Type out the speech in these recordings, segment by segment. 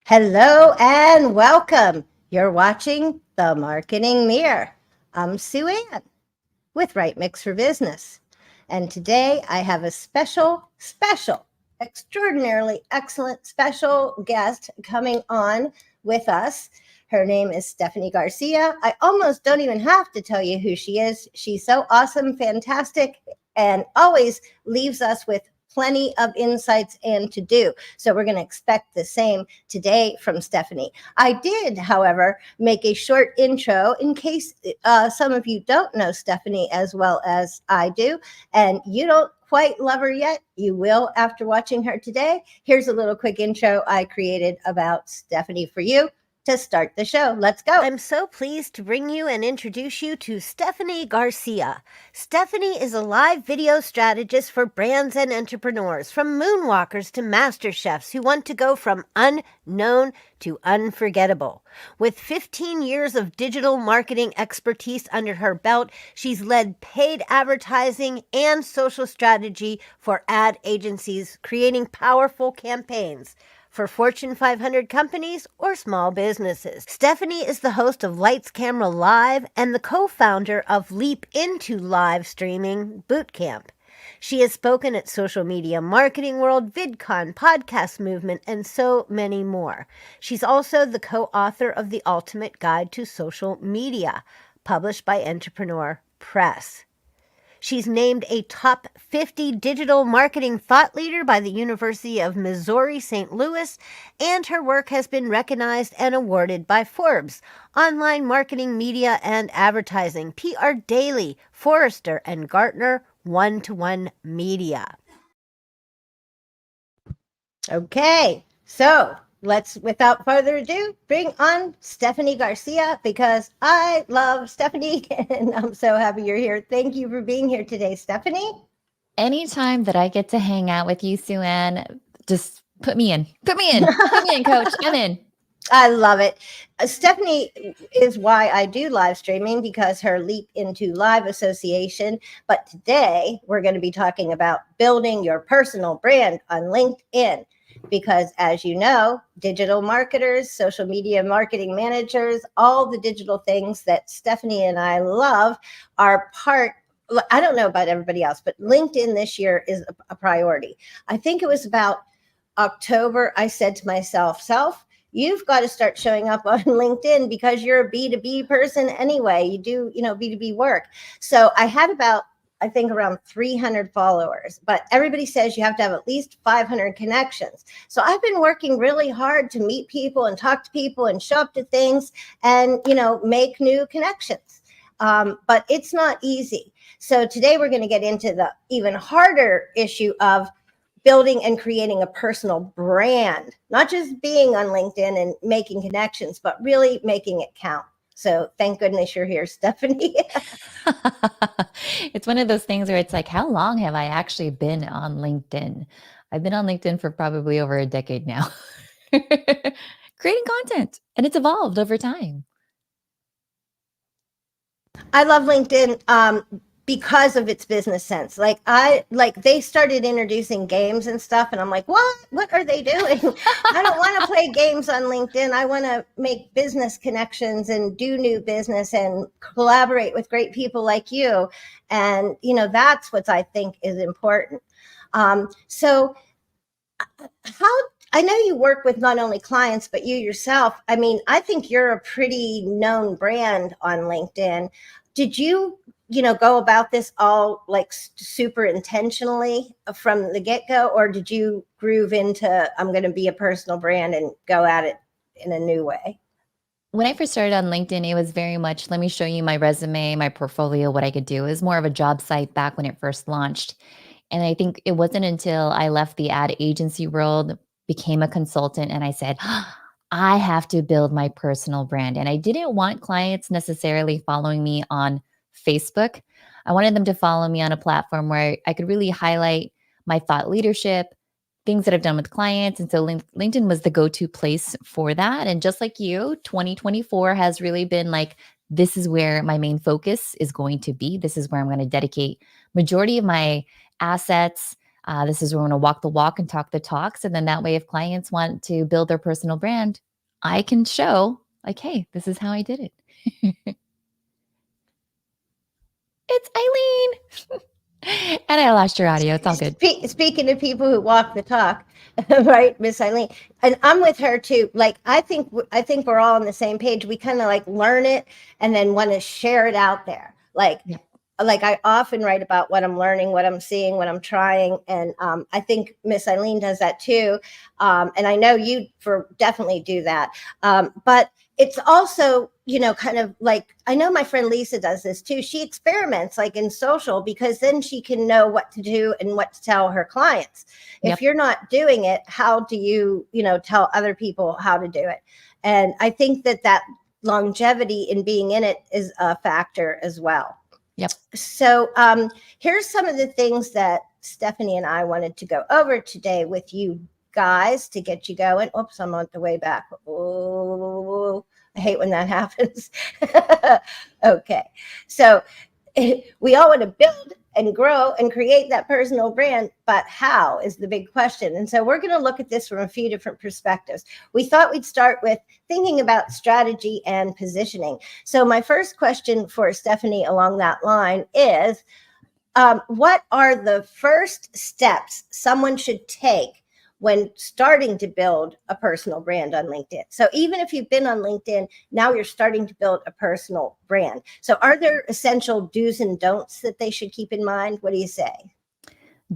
Hello and welcome. You're watching The Marketing Mirror. I'm Sue Ann with Right Mix for Business. And today I have a special, extraordinarily excellent special guest coming on with us. Her name is Stephanie Garcia. I almost don't even have to tell you who she is. She's so awesome, fantastic, and always leaves us with plenty of insights and to do. So we're going to expect the same today from Stephanie. I did, however, make a short intro in case some of you don't know Stephanie as well as I do, and you don't quite love her yet. You will after watching her today. Here's a little quick intro I created about Stephanie for you to start the show. Let's go. I'm so pleased to bring you and introduce you to Stephanie Garcia. Stephanie is a live video strategist for brands and entrepreneurs, from moonwalkers to master chefs who want to go from unknown to unforgettable. With 15 years of digital marketing expertise under her belt, she's led paid advertising and social strategy for ad agencies, creating powerful campaigns for Fortune 500 companies or small businesses. Stephanie is the host of Lights Camera Live and the co-founder of Leap Into Live Streaming Bootcamp. She has spoken at Social Media Marketing World, VidCon, Podcast Movement, and so many more. She's also the co-author of The Ultimate Guide to Social Media, published by Entrepreneur Press. She's named a top 50 digital marketing thought leader by the University of Missouri St. Louis, and her work has been recognized and awarded by Forbes, Online Marketing Media and Advertising, PR Daily, Forrester, and Gartner One-to-One Media. Okay, so let's, without further ado, bring on Stephanie Garcia because I love Stephanie and I'm so happy you're here. Thank you for being here today, Stephanie. Anytime that I get to hang out with you, Sue Ann, just put me in. Put me in, coach. I'm in. I love it. Stephanie is why I do live streaming, because her Leap Into Live association. But today we're going to be talking about building your personal brand on LinkedIn. Because as you know, digital marketers, social media marketing managers, all the digital things that Stephanie and I love are part. I don't know about everybody else, but LinkedIn this year is a priority. I think it was about October. I said to myself, you've got to start showing up on LinkedIn because you're a B2B person anyway. You do, B2B work. So I had about, I think, around 300 followers, but everybody says you have to have at least 500 connections. So I've been working really hard to meet people and talk to people and show up to things and, make new connections. But it's not easy. So today we're going to get into the even harder issue of building and creating a personal brand, not just being on LinkedIn and making connections, but really making it count. So thank goodness you're here, Stephanie. It's one of those things where it's like, how long have I actually been on LinkedIn? I've been on LinkedIn for probably over a decade now, creating content, and it's evolved over time. I love LinkedIn because of its business sense. They started introducing games and stuff, and I'm like, what are they doing? I don't want to play games on LinkedIn. I want to make business connections and do new business and collaborate with great people like you. And, that's what I think is important. So I know you work with not only clients, but you yourself. I mean, I think you're a pretty known brand on LinkedIn. Did you go about this all like super intentionally from the get-go, or did you groove into, I'm going to be a personal brand and go at it in a new way? When I first started on LinkedIn, it was very much, let me show you my resume, my portfolio, what I could do. It was more of a job site back when it first launched. And I think it wasn't until I left the ad agency world, became a consultant, and I said, I have to build my personal brand. And I didn't want clients necessarily following me on Facebook. I wanted them to follow me on a platform where I could really highlight my thought leadership, things that I've done with clients. And so LinkedIn was the go-to place for that. And just like you, 2024 has really been like, this is where my main focus is going to be. This is where I'm going to dedicate majority of my assets, This is where we're going to walk the walk and talk the talks. And then that way, if clients want to build their personal brand, I can show like, hey, this is how I did it. It's Eileen. And I lost your audio. It's all good. Speaking of people who walk the talk, right, Miss Eileen, and I'm with her too. Like I think we're all on the same page. We kind of like learn it and then want to share it out there. Like I often write about what I'm learning, what I'm seeing, what I'm trying, and I think Miss Eileen does that too. And I know you definitely do that. But it's also, kind of like, I know my friend Lisa does this too. She experiments like in social, because then she can know what to do and what to tell her clients. If you're not doing it, how do you, tell other people how to do it? And I think that longevity in being in it is a factor as well. Yep. So here's some of the things that Stephanie and I wanted to go over today with you guys to get you going. Oops, I'm on the way back. Oh, I hate when that happens. Okay. So we all want to build and grow and create that personal brand, but how is the big question. And so we're going to look at this from a few different perspectives. We thought we'd start with thinking about strategy and positioning. So my first question for Stephanie along that line is, what are the first steps someone should take when starting to build a personal brand on LinkedIn? So even if you've been on LinkedIn, now you're starting to build a personal brand. So are there essential do's and don'ts that they should keep in mind? What do you say?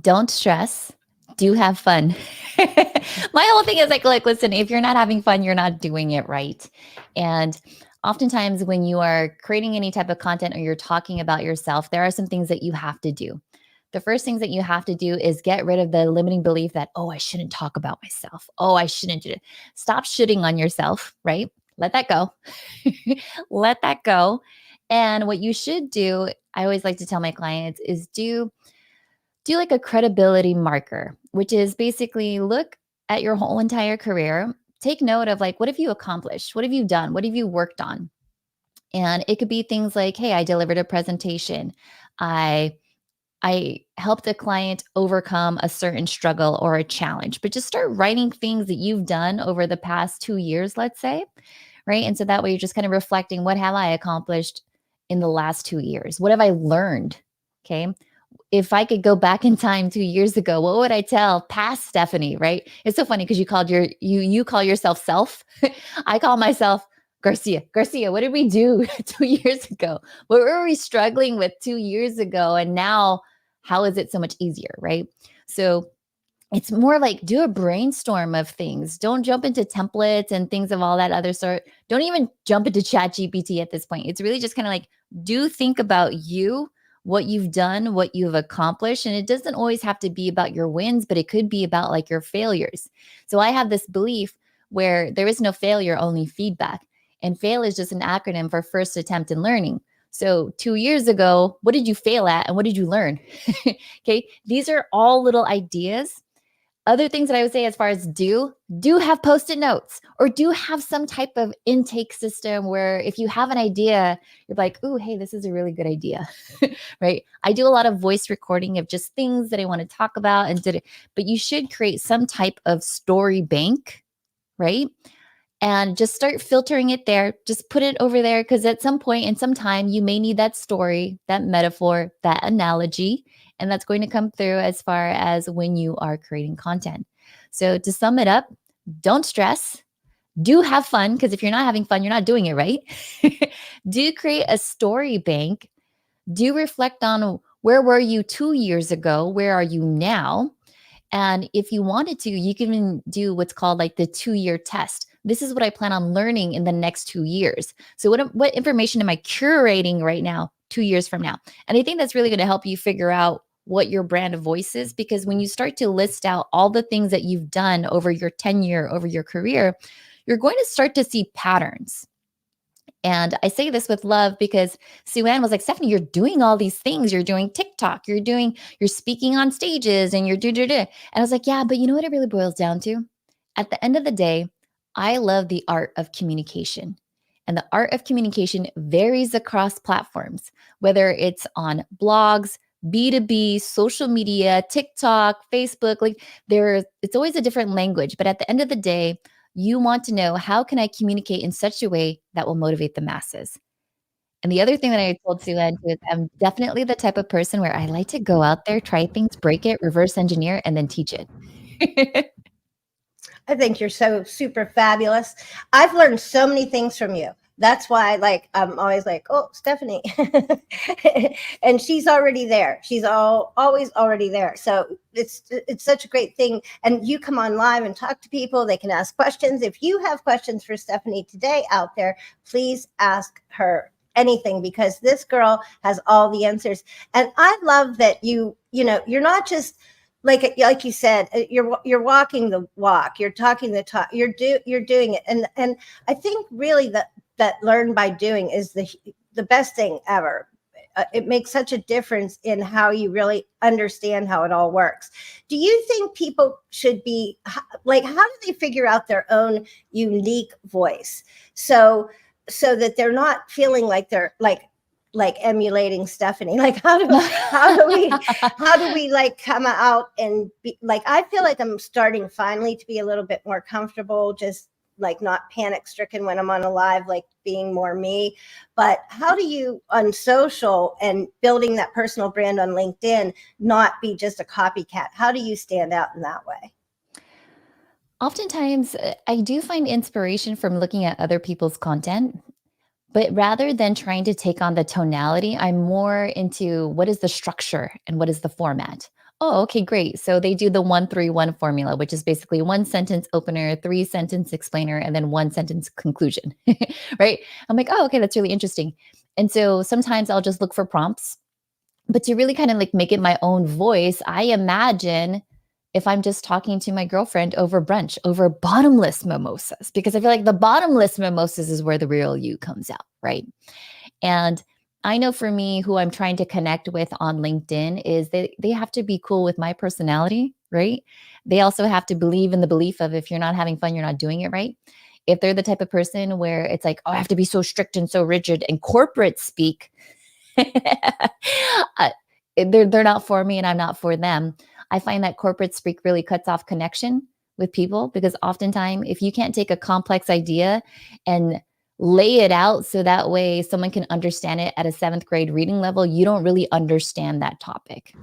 Don't stress. Do have fun. My whole thing is like, listen, if you're not having fun, you're not doing it right. And oftentimes when you are creating any type of content or you're talking about yourself, there are some things that you have to do. The first things that you have to do is get rid of the limiting belief that, oh, I shouldn't talk about myself. Oh, I shouldn't do it. Stop shitting on yourself, right? Let that go. Let that go. And what you should do, I always like to tell my clients, is do like a credibility marker, which is basically look at your whole entire career, take note of like, what have you accomplished? What have you done? What have you worked on? And it could be things like, hey, I delivered a presentation. I helped a client overcome a certain struggle or a challenge, but just start writing things that you've done over the past 2 years, let's say, right? And so that way you're just kind of reflecting, what have I accomplished in the last 2 years? What have I learned? Okay. If I could go back in time 2 years ago, what would I tell past Stephanie, right? It's so funny because you call yourself self. I call myself Garcia. Garcia, what did we do 2 years ago? What were we struggling with 2 years ago? And now, how is it so much easier, right? So it's more like do a brainstorm of things. Don't jump into templates and things of all that other sort. Don't even jump into ChatGPT at this point. It's really just kind of like, do think about you, what you've done, what you've accomplished. And it doesn't always have to be about your wins, but it could be about like your failures. So I have this belief where there is no failure, only feedback. And fail is just an acronym for first attempt in learning. So 2 years ago, what did you fail at and what did you learn? Okay. These are all little ideas. Other things that I would say as far as do have Post-it notes or do have some type of intake system where if you have an idea, you're like, oh, hey, this is a really good idea, right? I do a lot of voice recording of just things that I want to talk about but you should create some type of story bank, right? And just start filtering it there. Just put it over there because at some point in some time, you may need that story, that metaphor, that analogy. And that's going to come through as far as when you are creating content. So to sum it up, don't stress. Do have fun because if you're not having fun, you're not doing it right. Do create a story bank. Do reflect on where were you 2 years ago? Where are you now? And if you wanted to, you can even do what's called like the 2-year test. This is what I plan on learning in the next 2 years. So what information am I curating right now, 2 years from now? And I think that's really going to help you figure out what your brand of voice is, because when you start to list out all the things that you've done over your tenure, over your career, you're going to start to see patterns. And I say this with love because Sue Ann was like, Stephanie, you're doing all these things. You're doing TikTok, you're speaking on stages and you're And I was like, yeah, but you know what it really boils down to? At the end of the day, I love the art of communication. And the art of communication varies across platforms, whether it's on blogs, B2B, social media, TikTok, Facebook, like it's always a different language. But at the end of the day, you want to know, how can I communicate in such a way that will motivate the masses? And the other thing that I told Sue Ann is I'm definitely the type of person where I like to go out there, try things, break it, reverse engineer, and then teach it. I think you're so super fabulous. I've learned so many things from you. That's why, like, I'm always like, oh, Stephanie, and she's already there. She's always already there. So it's such a great thing. And you come on live and talk to people. They can ask questions. If you have questions for Stephanie today out there, please ask her anything, because this girl has all the answers. And I love that you're not just like you said, you're walking the walk, you're talking the talk, you're doing it. And I think really that learn by doing is the best thing ever. It makes such a difference in how you really understand how it all works. Do you think people should be like, how do they figure out their own unique voice so that they're not feeling like they're like emulating Stephanie? Like, how do we like come out and be like, I feel like I'm starting finally to be a little bit more comfortable, just like not panic stricken when I'm on a live, like being more me. But how do you, on social and building that personal brand on LinkedIn, not be just a copycat? How do you stand out in that way? Oftentimes, I do find inspiration from looking at other people's content. But rather than trying to take on the tonality, I'm more into what is the structure and what is the format. Oh, okay, great. So they do the 1-3-1 formula, which is basically one sentence opener, 3 sentence explainer, and then 1 sentence conclusion. Right? I'm like, oh, okay, that's really interesting. And so sometimes I'll just look for prompts. But to really kind of like make it my own voice, I imagine if I'm just talking to my girlfriend over brunch, over bottomless mimosas, because I feel like the bottomless mimosas is where the real you comes out, right? And I know for me, who I'm trying to connect with on LinkedIn is they have to be cool with my personality, right? They also have to believe in the belief of, if you're not having fun, you're not doing it right. If they're the type of person where it's like, oh, I have to be so strict and so rigid and corporate speak, they're not for me and I'm not for them. I find that corporate speak really cuts off connection with people, because oftentimes if you can't take a complex idea and lay it out so that way someone can understand it at a 7th grade reading level, you don't really understand that topic.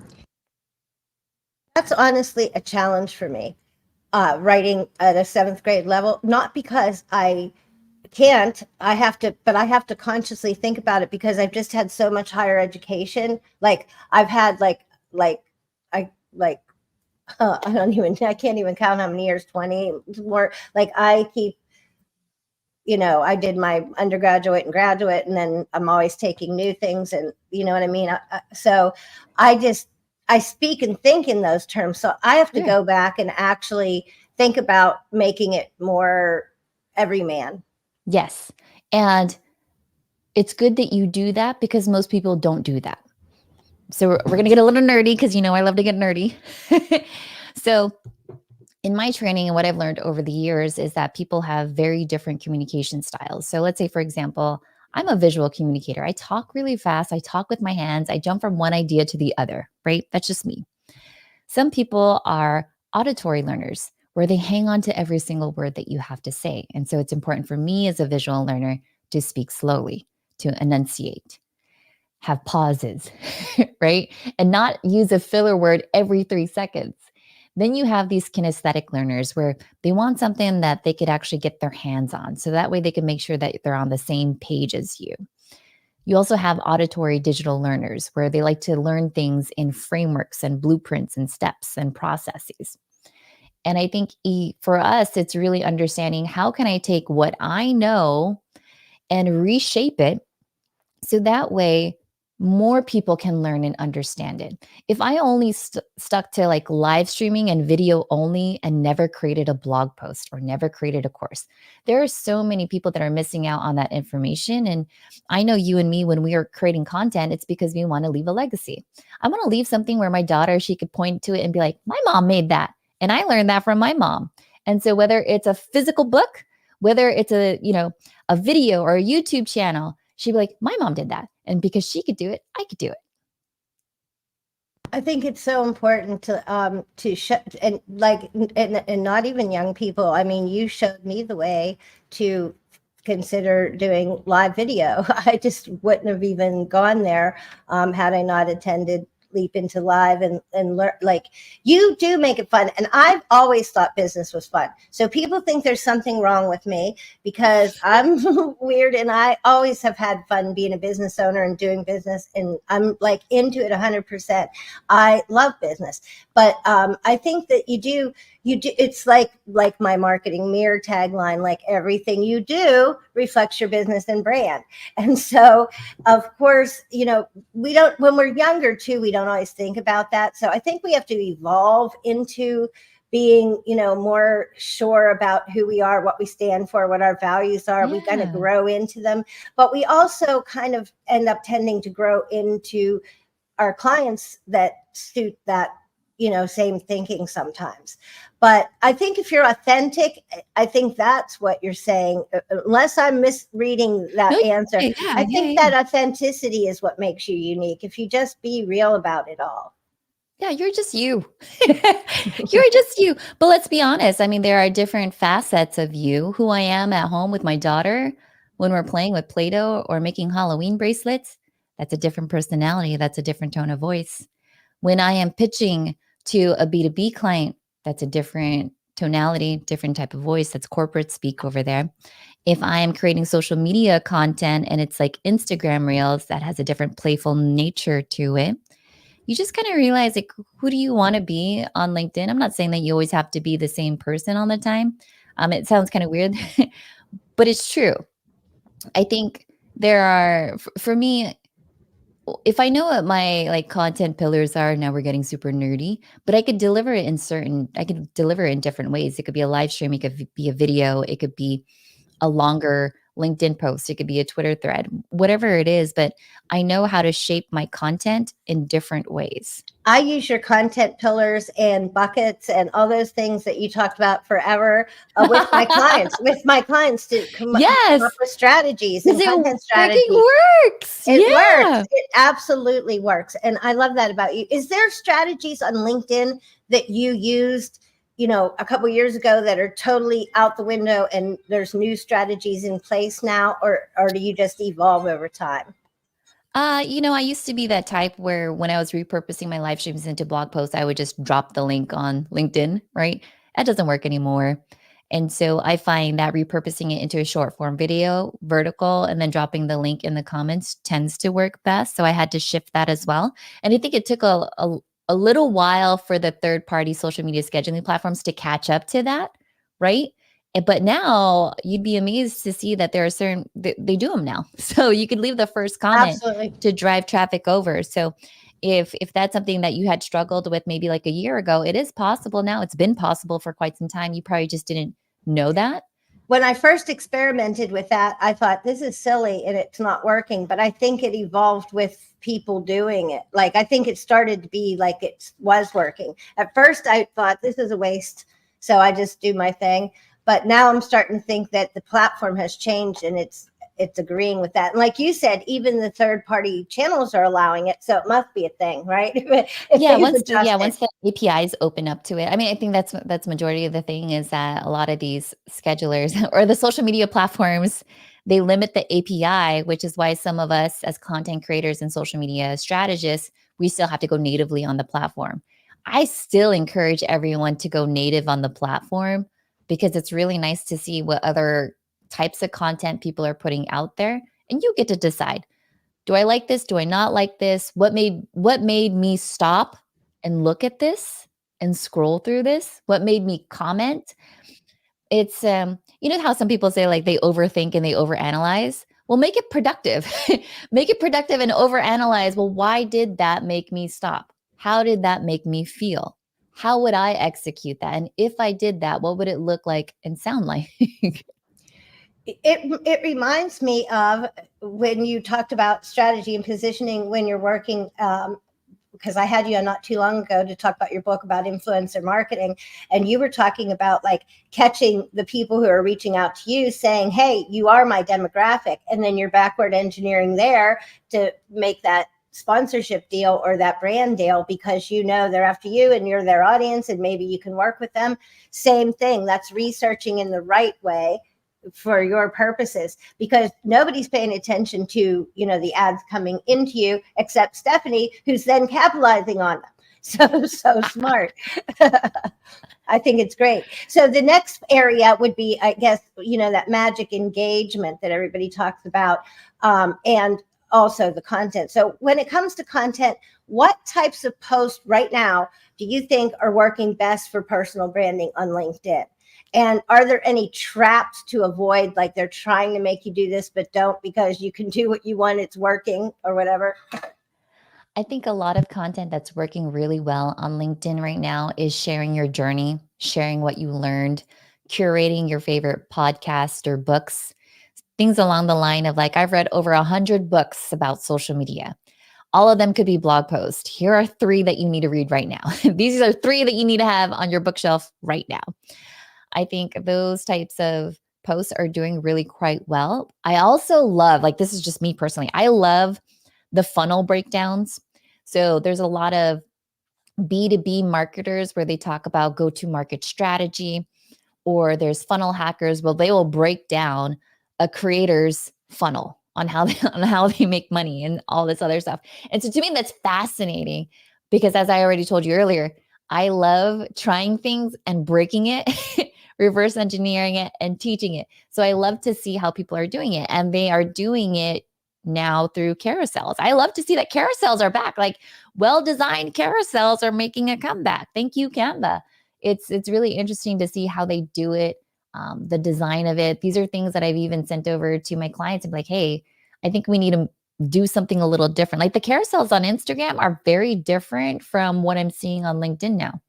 That's honestly a challenge for me, writing at a 7th grade level, not because I can't, but I have to consciously think about it, because I've just had so much higher education. Like I've had I like I can't even count how many years, 20 more. Like I keep, I did my undergraduate and graduate, and then I'm always taking new things, and you know what I mean? So I speak and think in those terms. So I have to go back and actually think about making it more everyman. Yes. And it's good that you do that, because most people don't do that. So we're going to get a little nerdy, because I love to get nerdy. So in my training and what I've learned over the years is that people have very different communication styles. So let's say, for example, I'm a visual communicator. I talk really fast. I talk with my hands. I jump from one idea to the other, right? That's just me. Some people are auditory learners, where they hang on to every single word that you have to say. And so it's important for me as a visual learner to speak slowly, to enunciate, have pauses, right? And not use a filler word every 3 seconds. Then you have these kinesthetic learners, where they want something that they could actually get their hands on. So that way they can make sure that they're on the same page as you. You also have auditory digital learners, where they like to learn things in frameworks and blueprints and steps and processes. And I think for us, it's really understanding, how can I take what I know and reshape it so that way more people can learn and understand it. If I only stuck to like live streaming and video only and never created a blog post or never created a course, there are so many people that are missing out on that information. And I know you and me, when we are creating content, it's because we want to leave a legacy. I want to leave something where my daughter, she could point to it and be like, my mom made that. And I learned that from my mom. And so whether it's a physical book, whether it's a video or a YouTube channel, she'd be like, my mom did that. And because she could do it, I could do it. I think it's so important to and like and not even young people. I mean, you showed me the way to consider doing live video. I just wouldn't have even gone there had I not attended Leap into Live and learn. Like, you do make it fun, and I've always thought business was fun. So people think there's something wrong with me because I'm weird, and I always have had fun being a business owner and doing business, and I'm like into it 100%. I love business, but I think that you do. It's like my marketing mirror tagline, like everything you do reflects your business and brand. And so, of course, we don't, when we're younger too, we don't always think about that. So I think we have to evolve into being, more sure about who we are, what we stand for, what our values are. We kind of Yeah. grow into them, but we also kind of end up tending to grow into our clients that suit that, same thinking sometimes. But I think if you're authentic, I think that's what you're saying, unless I'm misreading No, that answer. yeah, I yeah, think yeah. that authenticity is what makes you unique. If you just be real about it all. Yeah, you're just you. You're just you. But let's be honest. I mean, there are different facets of you. Who I am at home with my daughter when we're playing with Play Doh or making Halloween bracelets, that's a different personality. That's a different tone of voice. When I am pitching to a B2B client, that's a different tonality, different type of voice. That's corporate speak over there. If I am creating social media content and it's like Instagram reels, that has a different playful nature to it. You just kind of realize, like, who do you want to be on LinkedIn? I'm not saying that you always have to be the same person all the time. It sounds kind of weird, but it's true. I think there are, for me, if I know what my like content pillars are, now we're getting super nerdy, but I could deliver it in different ways. It could be a live stream, it could be a video, it could be a longer LinkedIn post, it could be a Twitter thread, whatever it is, but I know how to shape my content in different ways. I use your content pillars and buckets and all those things that you talked about forever with my clients, to come up Yes, with strategies because and it content freaking strategies. works. It works. Yeah. It absolutely works. And I love that about you. Is there strategies on LinkedIn that you used, a couple years ago that are totally out the window and there's new strategies in place now, or do you just evolve over time? I used to be that type where when I was repurposing my live streams into blog posts, I would just drop the link on LinkedIn, right? That doesn't work anymore. And so I find that repurposing it into a short form video, vertical, and then dropping the link in the comments tends to work best. So I had to shift that as well. And I think it took a little while for the third party social media scheduling platforms to catch up to that, right? But now you'd be amazed to see that there are they do them now. So you could leave the first comment Absolutely. to drive traffic over. So if that's something that you had struggled with maybe like a year ago, it is possible now. It's been possible for quite some time. You probably just didn't know that. When I first experimented with that, I thought this is silly and it's not working, but I think it evolved with people doing it. Like, I think it started to be like it was working. At first, I thought this is a waste, so I just do my thing. But now I'm starting to think that the platform has changed and it's agreeing with that. And like you said, even the third party channels are allowing it, so it must be a thing, right? If Yeah, things adjusted. once the APIs open up to it. I mean, I think that's majority of the thing is that a lot of these schedulers or the social media platforms, they limit the API, which is why some of us as content creators and social media strategists, we still have to go natively on the platform. I still encourage everyone to go native on the platform because it's really nice to see what other types of content people are putting out there, and you get to decide, do I like this? Do I not like this? What made me stop and look at this and scroll through this? What made me comment? It's you know how some people say like they overthink and they overanalyze? Well, make it productive. Make it productive and overanalyze. Well, why did that make me stop? How did that make me feel? How would I execute that? And if I did that, what would it look like and sound like? It reminds me of when you talked about strategy and positioning when you're working, because I had you on not too long ago to talk about your book about influencer marketing, and you were talking about like catching the people who are reaching out to you saying, hey, you are my demographic, and then you're backward engineering there to make that sponsorship deal or that brand deal because you know they're after you and you're their audience and maybe you can work with them. Same thing. That's researching in the right way for your purposes, because nobody's paying attention to, the ads coming into you except Stephanie, who's then capitalizing on them. So smart. I think it's great. So the next area would be, I guess, that magic engagement that everybody talks about, and also the content. So when it comes to content, what types of posts right now do you think are working best for personal branding on LinkedIn? And are there any traps to avoid, like they're trying to make you do this, but don't, because you can do what you want, it's working or whatever? I think a lot of content that's working really well on LinkedIn right now is sharing your journey, sharing what you learned, curating your favorite podcasts or books, things along the line of like, I've read over 100 books about social media. All of them could be blog posts. Here are 3 that you need to read right now. These are 3 that you need to have on your bookshelf right now. I think those types of posts are doing really quite well. I also love, like, this is just me personally, I love the funnel breakdowns. So there's a lot of B2B marketers where they talk about go-to-market strategy, or there's funnel hackers. Well, they will break down a creator's funnel on how they make money and all this other stuff. And so to me, that's fascinating because, as I already told you earlier, I love trying things and breaking it, reverse engineering it and teaching it. So I love to see how people are doing it, and they are doing it now through carousels. I love to see that carousels are back. Like, well-designed carousels are making a comeback. Thank you, Canva. It's really interesting to see how they do it, the design of it. These are things that I've even sent over to my clients and be like, hey, I think we need to do something a little different. Like the carousels on Instagram are very different from what I'm seeing on LinkedIn now.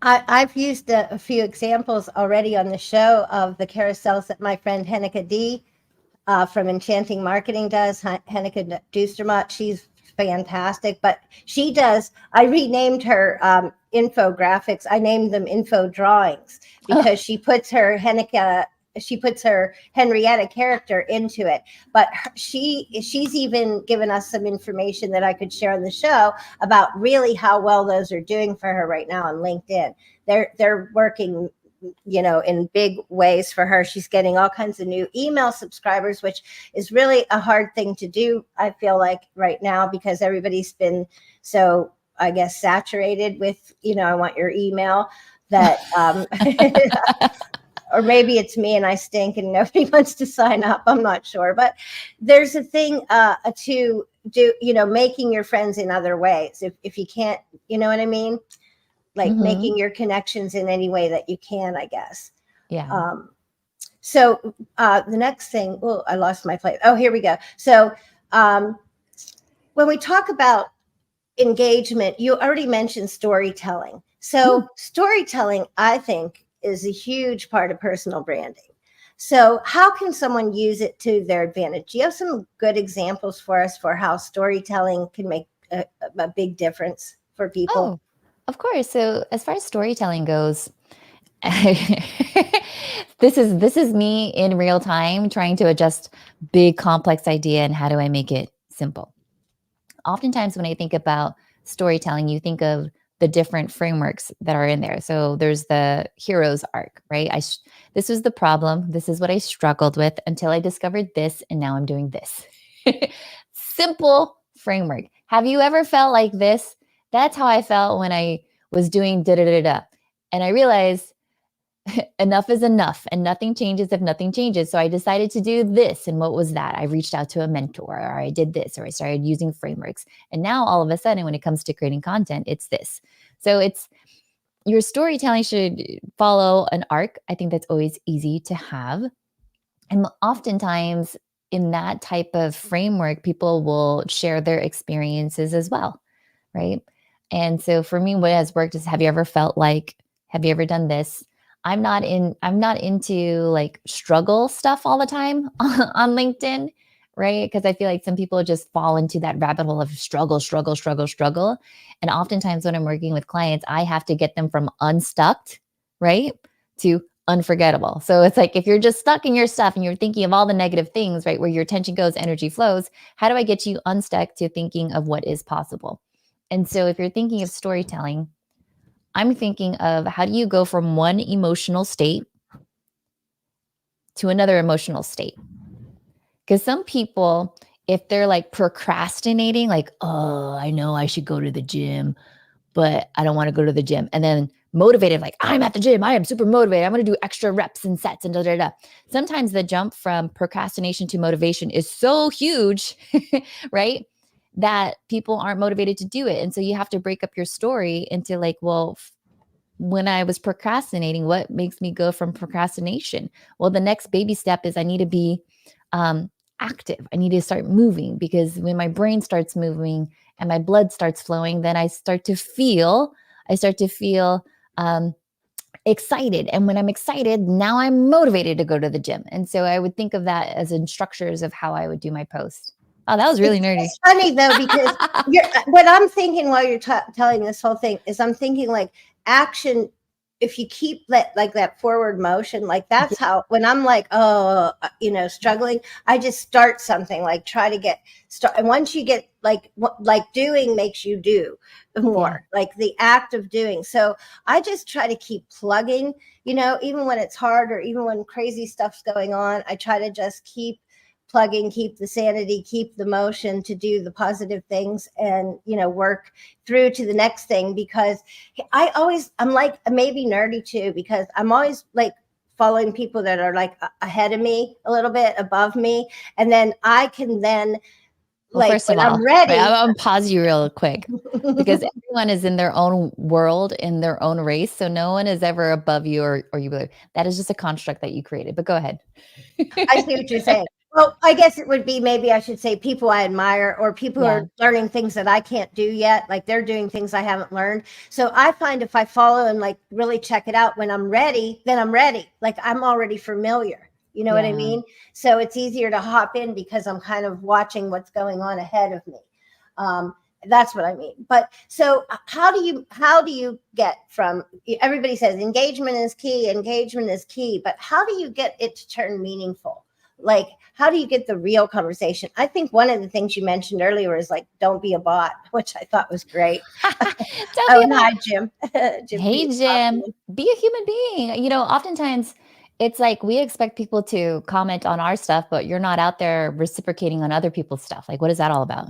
I've used a few examples already on the show of the carousels that my friend Henneke D from Enchanting Marketing does. Henneke Dustermott, she's fantastic, but she does, I renamed her infographics. I named them info drawings because she puts her Henrietta character into it. But she's even given us some information that I could share on the show about really how well those are doing for her right now on LinkedIn. They're working, in big ways for her. She's getting all kinds of new email subscribers, which is really a hard thing to do, I feel like, right now, because everybody's been so, I guess, saturated with, I want your email, that or maybe it's me and I stink and nobody wants to sign up. I'm not sure. But there's a thing to do, making your friends in other ways. If you can't, you know what I mean? Like making your connections in any way that you can, I guess. Yeah. So the next thing, I lost my place. Oh, here we go. So when we talk about engagement, you already mentioned storytelling. So storytelling, I think, is a huge part of personal branding. So how can someone use it to their advantage? Do you have some good examples for us for how storytelling can make a big difference for people? Oh, of course. So as far as storytelling goes, this is me in real time trying to adjust big complex idea and how do I make it simple. Oftentimes when I think about storytelling, you think of the different frameworks that are in there. So there's the hero's arc, right? This was the problem. This is what I struggled with until I discovered this, and now I'm doing this. Simple framework. Have you ever felt like this? That's how I felt when I was doing da-da-da-da. And I realized enough is enough and nothing changes if nothing changes. So I decided to do this. And what was that? I reached out to a mentor, or I did this, or I started using frameworks. And now all of a sudden, when it comes to creating content, it's this. So your storytelling should follow an arc. I think that's always easy to have. And oftentimes in that type of framework, people will share their experiences as well, right? And so for me, what has worked is, have you ever done this? I'm not into like struggle stuff all the time on LinkedIn, right? Because I feel like some people just fall into that rabbit hole of struggle. And oftentimes when I'm working with clients, I have to get them from unstuck, right, to unforgettable. So it's like if you're just stuck in your stuff and you're thinking of all the negative things, right, where your attention goes, energy flows, how do I get you unstuck to thinking of what is possible? And so if you're thinking of storytelling, I'm thinking of how do you go from one emotional state to another emotional state? Because some people, if they're like procrastinating, like, oh, I know I should go to the gym, but I don't want to go to the gym. And then motivated, like, I'm at the gym. I am super motivated. I'm going to do extra reps and sets and da da da. Sometimes the jump from procrastination to motivation is so huge, right? That people aren't motivated to do it. And so you have to break up your story into like, well, when I was procrastinating, what makes me go from procrastination? Well, the next baby step is I need to be um, active. I need to start moving, because when my brain starts moving and my blood starts flowing, then I start to feel um, excited. And when I'm excited, now I'm motivated to go to the gym. And so I would think of that as in structures of how I would do my post. Oh, that was really nerdy. It's funny though, because what I'm thinking while you're telling this whole thing is I'm thinking like action. If you keep that forward motion, like that's how, when I'm like, oh, struggling, I just start something, like try to start. And once you get like doing makes you do more, like the act of doing. So I just try to keep plugging, even when it's hard or even when crazy stuff's going on, I try to just keep plugging, keep the sanity, keep the motion to do the positive things and, work through to the next thing. Because I'm like maybe nerdy too, because I'm always like following people that are like ahead of me, a little bit above me. And then I can then first of all, I'm ready. Right, I'm gonna pause you real quick, because everyone is in their own world, in their own race. So no one is ever above you or you. That is just a construct that you created. But go ahead. I see what you're saying. Well, I guess it would be, maybe I should say, people I admire, or people who are learning things that I can't do yet. Like they're doing things I haven't learned. So I find if I follow and like really check it out, when I'm ready, then I'm ready. Like I'm already familiar. You know what I mean? So it's easier to hop in because I'm kind of watching what's going on ahead of me. That's what I mean. But so how do you get from, everybody says engagement is key, but how do you get it to turn meaningful? Like, how do you get the real conversation? I think one of the things you mentioned earlier is like, don't be a bot, which I thought was great. Hi, Jim. Hey, Jim. Be a human being. Oftentimes it's like we expect people to comment on our stuff, but you're not out there reciprocating on other people's stuff. Like, what is that all about?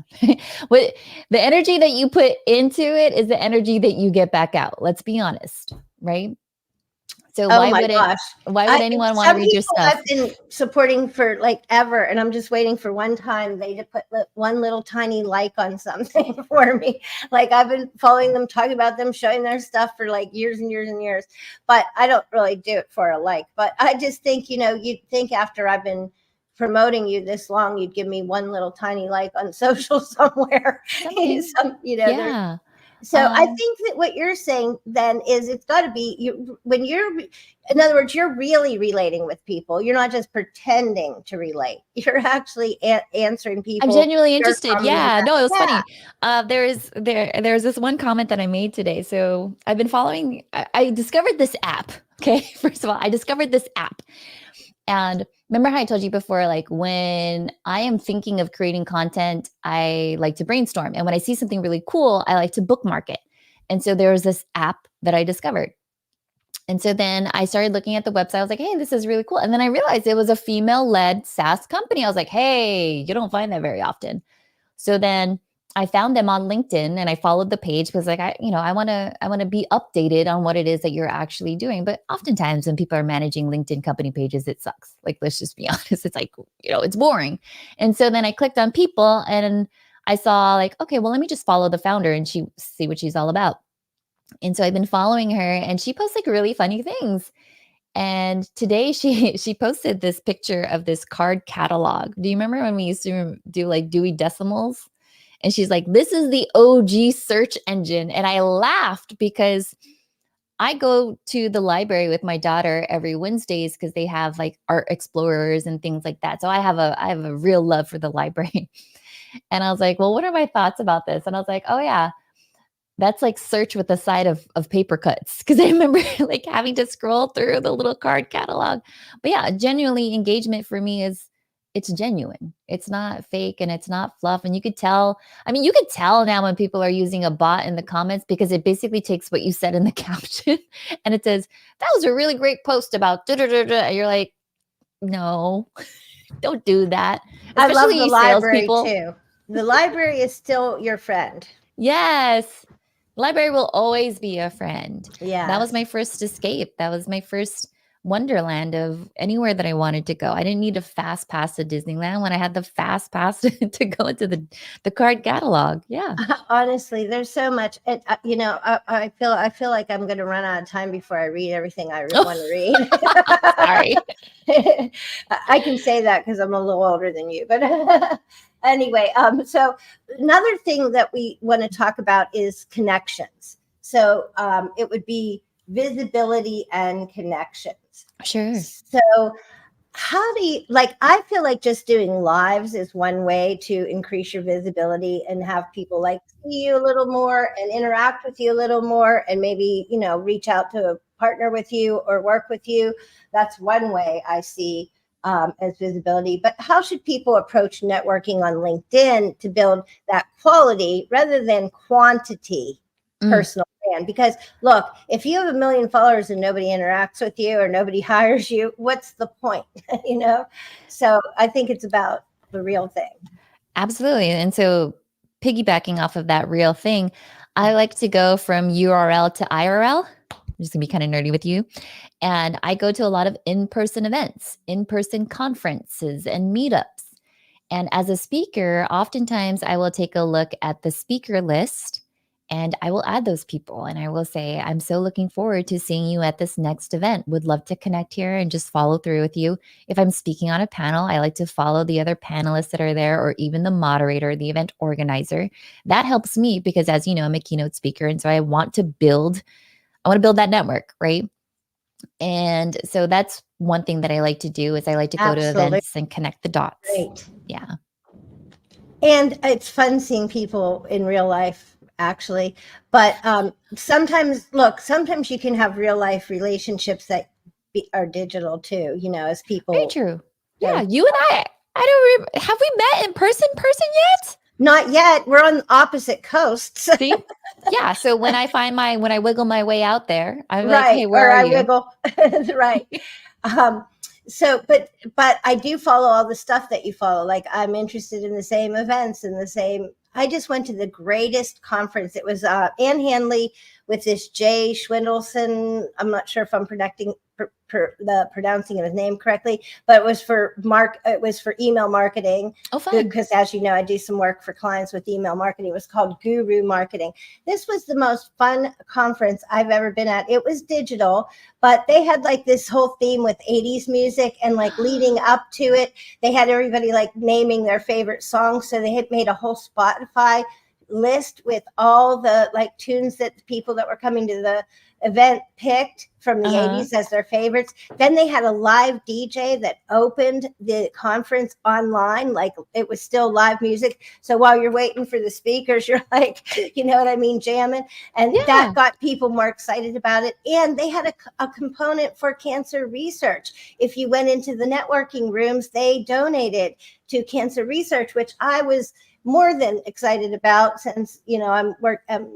The energy that you put into it is the energy that you get back out. Let's be honest, right? So why would anyone want to read your stuff? I've been supporting for like ever, and I'm just waiting for one time they to put one little tiny like on something for me. Like I've been following them, talking about them, showing their stuff for like years and years and years, but I don't really do it for a like. But I just think, you'd think after I've been promoting you this long, you'd give me one little tiny like on social somewhere. So I think that what you're saying then is it's got to be in other words, you're really relating with people. You're not just pretending to relate. You're actually answering people. I'm genuinely interested. Yeah, no, it was funny. There's this one comment that I made today. So I've been following, I discovered this app. Okay. First of all, I discovered this app. And remember how I told you before, like when I am thinking of creating content, I like to brainstorm. And when I see something really cool, I like to bookmark it. And so there was this app that I discovered. And so then I started looking at the website. I was like, hey, this is really cool. And then I realized it was a female-led SaaS company. I was like, hey, you don't find that very often. So then I found them on LinkedIn and I followed the page because like, I want to be updated on what it is that you're actually doing. But oftentimes when people are managing LinkedIn company pages, it sucks. Like, let's just be honest. It's like, it's boring. And so then I clicked on people and I saw like, okay, well, let me just follow the founder and see what she's all about. And so I've been following her and she posts like really funny things. And today she posted this picture of this card catalog. Do you remember when we used to do like Dewey Decimals? And she's like, this is the OG search engine. And I laughed because I go to the library with my daughter every Wednesdays because they have like art explorers and things like that. So I have a real love for the library. And I was like, well, what are my thoughts about this? And I was like, oh yeah, That's like search with the side of paper cuts. Cause I remember like having to scroll through the little card catalog. But yeah, genuinely engagement for me is it's genuine. It's not fake and it's not fluff. And you could tell, I mean, you could tell now when people are using a bot in the comments because it basically takes what you said in the caption and it says, that was a really great post about da da da da. And you're like, no, don't do that. I love Especially the you library salespeople. too. The library is still your friend. Yes. Library will always be a friend. Yeah. That was my first escape. That was my first wonderland of anywhere that I wanted to go. I didn't need a fast pass to Disneyland when I had the fast pass to go into the card catalog. Yeah. Honestly, there's so much. And, I feel like I'm going to run out of time before I read everything I want to read. Sorry. I can say that because I'm a little older than you, but anyway, so another thing that we want to talk about is connections. So it would be visibility and connections. Sure. So how do you I feel like just doing lives is one way to increase your visibility and have people like see you a little more and interact with you a little more and maybe, reach out to partner with you or work with you. That's one way I see as visibility. But how should people approach networking on LinkedIn to build that quality rather than quantity personal brand? Because look, if you have 1 million followers and nobody interacts with you or nobody hires you, what's the point? So I think it's about the real thing. Absolutely. And so piggybacking off of that real thing, I like to go from URL to IRL. I'm just gonna be kind of nerdy with you. And I go to a lot of in-person events, in-person conferences and meetups. And as a speaker, oftentimes I will take a look at the speaker list and I will add those people and I will say, I'm so looking forward to seeing you at this next event. Would love to connect here and just follow through with you. If I'm speaking on a panel, I like to follow the other panelists that are there or even the moderator, the event organizer. That helps me because as you know, I'm a keynote speaker. And so I want to build that network, right? And so that's one thing that I like to do is I like to go to events and connect the dots. Great. Yeah. And it's fun seeing people in real life, actually. But sometimes you can have real life relationships that are digital too, as people. Very true. Yeah. You and I don't remember. Have we met in person yet? Not yet. We're on opposite coasts. See? Yeah. So when I wiggle my way out there, I'm right. like, hey, where are you? Wiggle. Right. So, but I do follow all the stuff that you follow. Like I'm interested in the same events and I just went to the greatest conference. It was Ann Handley with this Jay Schwindelson. I'm not sure if I'm pronouncing his name correctly, but it was for email marketing. Oh, fun. Because as you know, I do some work for clients with email marketing. It was called Guru Marketing. This was the most fun conference I've ever been at. It was digital, but they had like this whole theme with 80s music and like leading up to it, they had everybody like naming their favorite songs. So they had made a whole Spotify list with all the like tunes that the people that were coming to the event picked from the 80s as their favorites. Then they had a live DJ that opened the conference online, like it was still live music. So while you're waiting for the speakers, you're like, you know what I mean, jamming. And that got people more excited about it. And they had a component for cancer research. If you went into the networking rooms, they donated to cancer research, which I was more than excited about since, I'm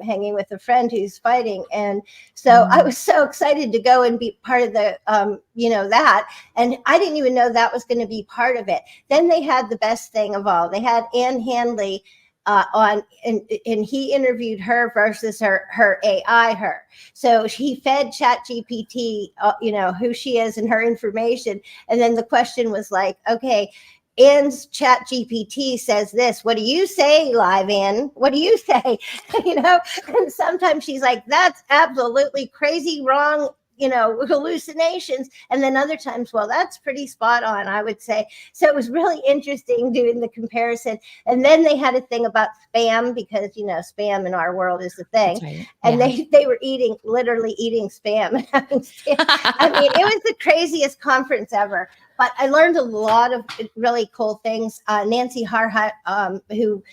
hanging with a friend who's fighting. And so I was so excited to go and be part of the, that. And I didn't even know that was going to be part of it. Then they had the best thing of all. They had Ann Handley on, and he interviewed her versus her AI, her. So he fed ChatGPT, who she is and her information. And then the question was like, okay, Ann's ChatGPT says this. What do you say, live Ann? What do you say? And sometimes she's like, that's absolutely crazy, wrong, hallucinations. And then other times, well, that's pretty spot on, I would say. So it was really interesting doing the comparison. And then they had a thing about spam, because spam in our world is the thing. That's right. And Yeah. they were literally eating spam and having spam. I mean, it was the craziest conference ever. But I learned a lot of really cool things. Nancy Harhut, who,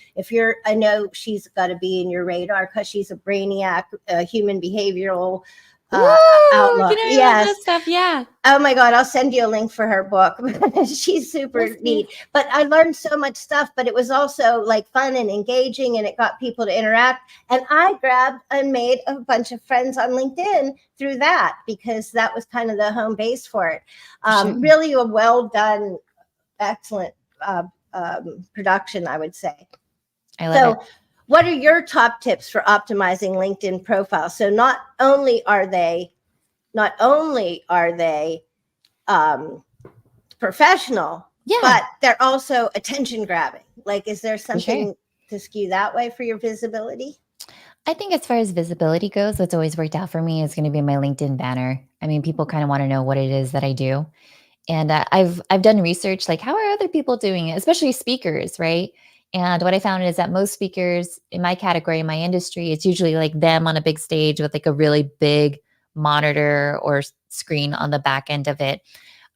I know she's got to be in your radar because she's a brainiac, human behavioral Woo! outlook. I love Yes. that stuff. Yeah. Oh my God, I'll send you a link for her book. She's super neat. But I learned so much stuff, but it was also like fun and engaging, and it got people to interact. And I grabbed and made a bunch of friends on LinkedIn through that, because that was kind of the home base for it. Sure. Really a well done, excellent production, I would say. I love it. What are your top tips for optimizing LinkedIn profiles? So not only are they professional, but they're also attention grabbing. Like, is there something to skew that way for your visibility? I think as far as visibility goes, what's always worked out for me is going to be my LinkedIn banner. I mean, people kind of want to know what it is that I do. And I've done research, like, how are other people doing it, especially speakers, right? And what I found is that most speakers in my category, in my industry, it's usually like them on a big stage with like a really big monitor or screen on the back end of it.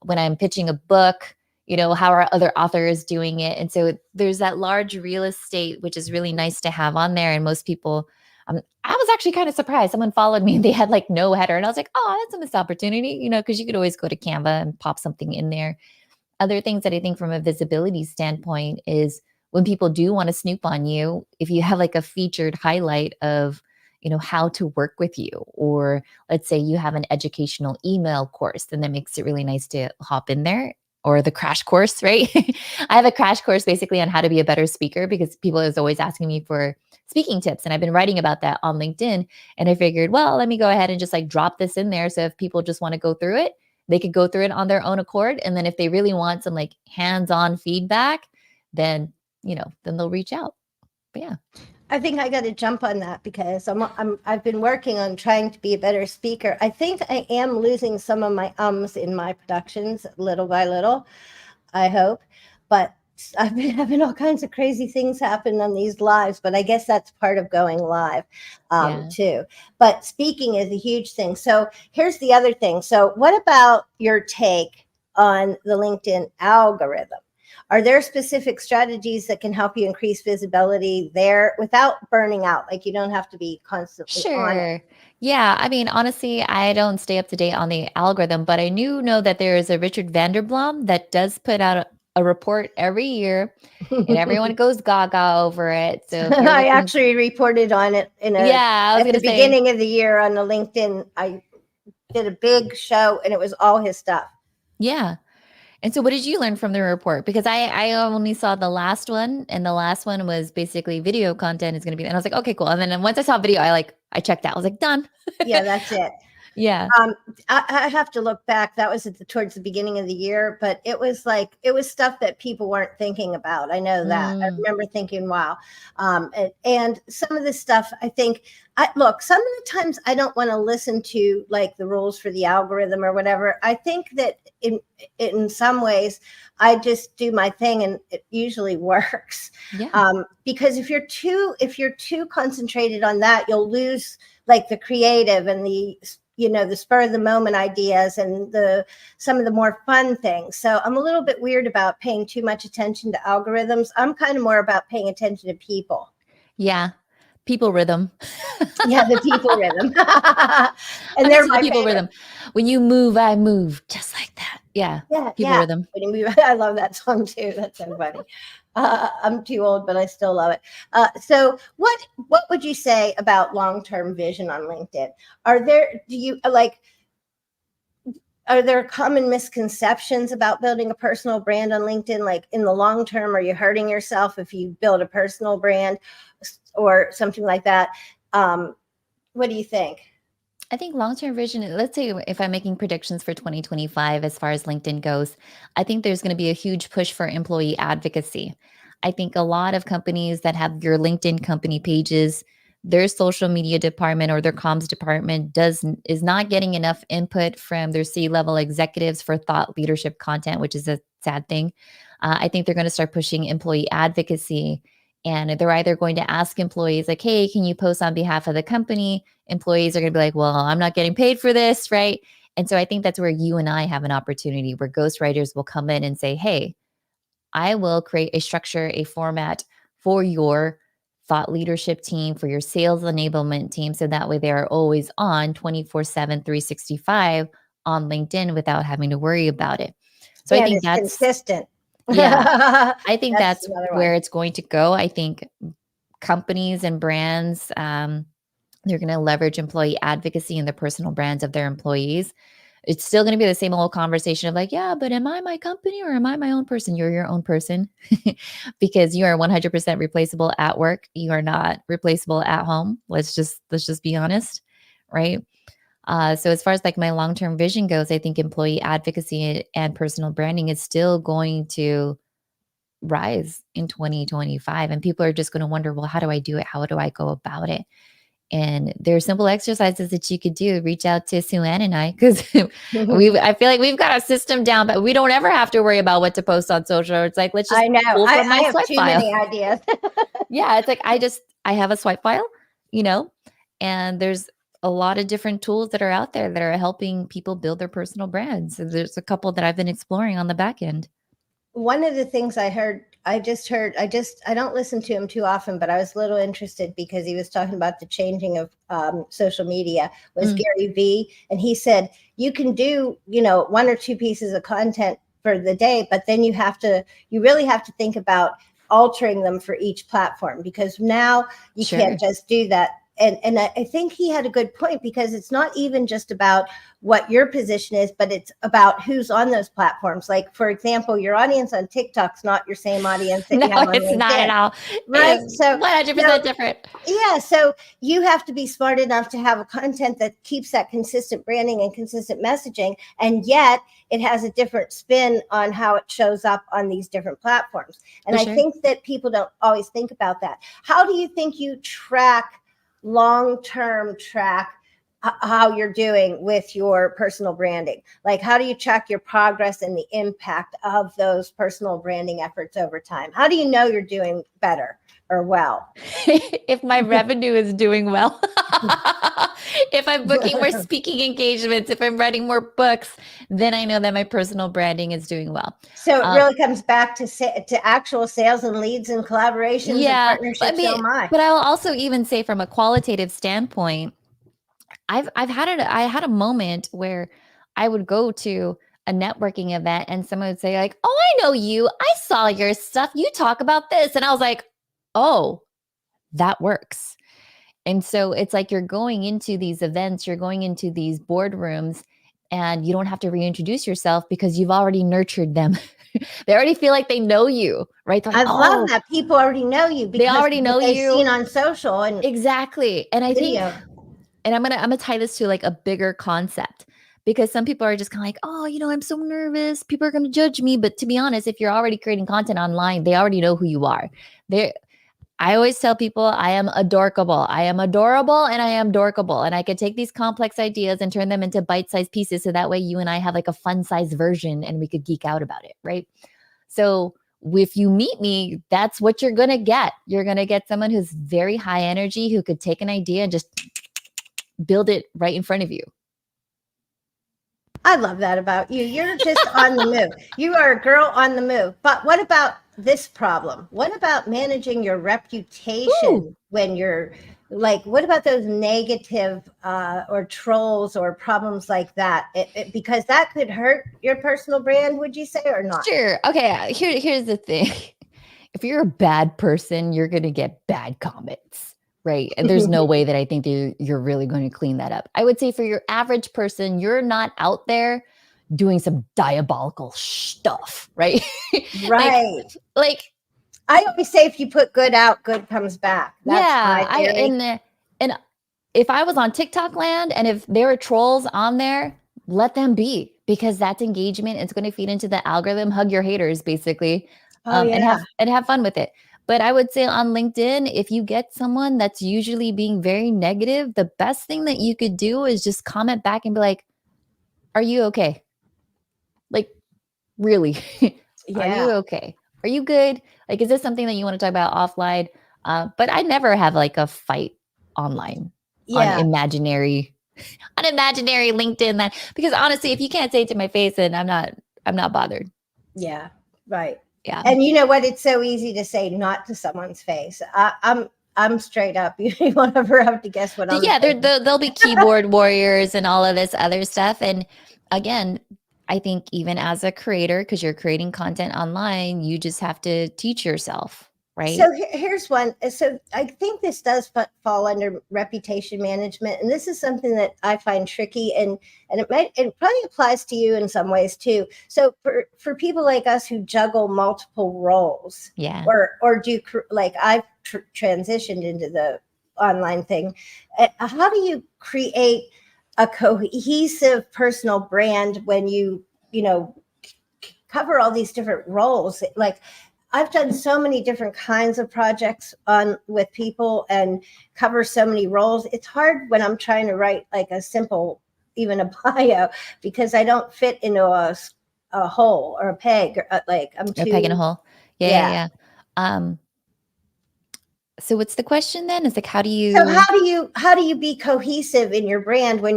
When I'm pitching a book, how are other authors doing it? And so there's that large real estate, which is really nice to have on there. And most people, I was actually kind of surprised. Someone followed me and they had like no header. And I was like, oh, that's a missed opportunity, because you could always go to Canva and pop something in there. Other things that I think from a visibility standpoint is when people do want to snoop on you, if you have like a featured highlight of, how to work with you, or let's say you have an educational email course, then that makes it really nice to hop in there, or the crash course, right? I have a crash course basically on how to be a better speaker, because people is always asking me for speaking tips. And I've been writing about that on LinkedIn. And I figured, well, let me go ahead and just like drop this in there. So if people just want to go through it, they could go through it on their own accord. And then if they really want some like hands-on feedback, then they'll reach out. But yeah. I think I got to jump on that, because I've been working on trying to be a better speaker. I think I am losing some of my ums in my productions little by little, I hope. But I've been having all kinds of crazy things happen on these lives, but I guess that's part of going live too. But speaking is a huge thing. So here's the other thing. So what about your take on the LinkedIn algorithm? Are there specific strategies that can help you increase visibility there without burning out? Like, you don't have to be constantly on it. Yeah. I mean, honestly, I don't stay up to date on the algorithm, but I know that there is a Richard Vanderblom that does put out a report every year, and everyone goes gaga over it. So if you're I looking, actually reported on it I was at going the to say, beginning of the year on the LinkedIn. I did a big show, and it was all his stuff. yeah. And so what did you learn from the report? Because I only saw the last one, and the last one was basically video content is going to be, and I was like, okay, cool. And then once I saw video, I checked out. I was like, done. Yeah, that's it. Yeah. I have to look back. That was towards the beginning of the year, but it was stuff that people weren't thinking about. I know that. I remember thinking, wow. And some of this stuff, I think, some of the times I don't want to listen to like the rules for the algorithm or whatever. I think that in some ways I just do my thing, and it usually works. Yeah. Because if you're too concentrated on that, you'll lose like the creative and the spur of the moment ideas and some of the more fun things. So I'm a little bit weird about paying too much attention to algorithms. I'm kind of more about paying attention to people. Yeah. People rhythm. Yeah, the people rhythm. And they're my people favorite. rhythm. When you move, I move, just like that. Yeah. People rhythm. I love that song too. That's so funny. I'm too old, but I still love it. So what would you say about long-term vision on LinkedIn? Are there common misconceptions about building a personal brand on LinkedIn? Like, in the long term, are you hurting yourself if you build a personal brand or something like that? What do you think? I think long-term vision, let's say if I'm making predictions for 2025 as far as LinkedIn goes, I think there's going to be a huge push for employee advocacy. I think a lot of companies that have your LinkedIn company pages, their social media department or their comms department is not getting enough input from their C-level executives for thought leadership content, which is a sad thing. I think they're going to start pushing employee advocacy, and they're either going to ask employees like, hey, can you post on behalf of the company? Employees are going to be like, well, I'm not getting paid for this, right? And so I think that's where you and I have an opportunity where ghostwriters will come in and say, hey, I will create a structure, a format for your thought leadership team, for your sales enablement team. So that way they are always on 24/7, 365 on LinkedIn without having to worry about it. So I And think it's that's, consistent. yeah, I think that's another where one. it's going to go. I think companies and brands, they're going to leverage employee advocacy and the personal brands of their employees. It's still going to be the same old conversation of like, yeah, but am I my company or am I my own person? You're your own person because you are 100% replaceable at work. You are not replaceable at home. Let's just be honest, right? So as far as like my long-term vision goes, I think employee advocacy and personal branding is still going to rise in 2025, and people are just going to wonder, well, how do I do it? How do I go about it? And there are simple exercises that you could do. Reach out to Sue Ann and I, because I feel like we've got a system down, but we don't ever have to worry about what to post on social. It's like, let's just I know. pull from I my have swipe too file. many ideas. Yeah, it's like I have a swipe file, you know, and there's a lot of different tools that are out there that are helping people build their personal brands. And there's a couple that I've been exploring on the back end. One of the things I don't listen to him too often, but I was a little interested because he was talking about the changing of social media, was Gary Vee. And he said, you can do, one or two pieces of content for the day, but then you really have to think about altering them for each platform, because now you can't just do that. And I think he had a good point, because it's not even just about what your position is, but it's about who's on those platforms. Like, for example, your audience on TikTok's not your same audience that No, you have on it's LinkedIn. not at all. Right. It's So 100% different. yeah. So you have to be smart enough to have a content that keeps that consistent branding and consistent messaging. And yet it has a different spin on how it shows up on these different platforms. And I think that people don't always think about that. How do you think you long-term track how you're doing with your personal branding? Like, how do you track your progress and the impact of those personal branding efforts over time? How do you know you're doing better or well? If my revenue is doing well, if I'm booking more speaking engagements, if I'm writing more books, then I know that my personal branding is doing well. So it really comes back to actual sales and leads and collaborations and partnerships. But I'll also even say, from a qualitative standpoint, I had a moment where I would go to a networking event and someone would say like, oh, I know you. I saw your stuff. You talk about this. And I was like, oh, that works. And so it's like you're going into these events, you're going into these boardrooms, and you don't have to reintroduce yourself because you've already nurtured them. They already feel like they know you, right? Like, I love that people already know you because they already know they've you. seen on social and exactly. And I video. think, and I'm gonna tie this to like a bigger concept, because some people are just kind of like, oh, I'm so nervous. People are gonna judge me. But to be honest, if you're already creating content online, they already know who you are. I always tell people I am adorkable. I am adorable and I am dorkable. And I could take these complex ideas and turn them into bite-sized pieces. So that way you and I have like a fun-sized version and we could geek out about it, right? So if you meet me, that's what you're going to get. You're going to get someone who's very high energy, who could take an idea and just build it right in front of you. I love that about you. You're just on the move. You are a girl on the move. But what about this problem? What about managing your reputation when you're like, what about those negative or trolls or problems like that? Because that could hurt your personal brand, would you say, or not? Sure. Okay. Here's the thing. If you're a bad person, you're going to get bad comments. Right. And there's no way that I think you're really going to clean that up. I would say for your average person, you're not out there doing some diabolical stuff. Right. Right. like I always say, if you put good out, good comes back. That's my theory. And if I was on TikTok land and if there are trolls on there, let them be, because that's engagement. It's going to feed into the algorithm. Hug your haters, basically, and have fun with it. But I would say on LinkedIn, if you get someone that's usually being very negative, the best thing that you could do is just comment back and be like, are you okay? Like, really? Are you Yeah. okay? Are you good? Like, is this something that you want to talk about offline? But I never have like a fight online on Yeah. imaginary LinkedIn, that, because honestly, if you can't say it to my face, then I'm not bothered. Yeah. Right. Yeah. And you know what? It's so easy to say not to someone's face. I'm straight up. You won't ever have to guess what I'm Yeah, saying. there'll be keyboard warriors and all of this other stuff. And again, I think even as a creator, because you're creating content online, you just have to teach yourself, right? So here's one. So I think this does fall under reputation management, and this is something that I find tricky, and it probably applies to you in some ways too. So for people like us who juggle multiple roles, Yeah. or do like I've transitioned into the online thing, how do you create a cohesive personal brand when you know cover all these different roles? Like I've done so many different kinds of projects on with people and cover so many roles. It's hard when I'm trying to write like a simple, even a bio, because I don't fit into a hole or a peg. Or like I'm A peg in a too, hole. yeah. Yeah. So what's the question then? It's like, how do So you? how do you be cohesive in your brand when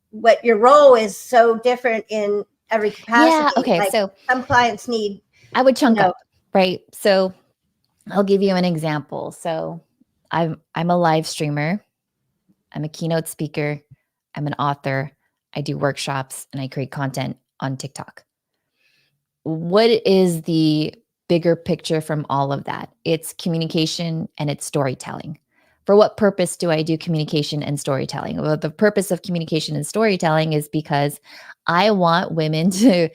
what your role is so different in every Yeah. capacity? Okay. Like So some clients need, I would you chunk know, up, right? So I'll give you an example. So I'm a live streamer. I'm a keynote speaker. I'm an author. I do workshops and I create content on TikTok. What is the bigger picture from all of that? It's communication and it's storytelling. For what purpose do I do communication and storytelling? Well, the purpose of communication and storytelling is because I want women to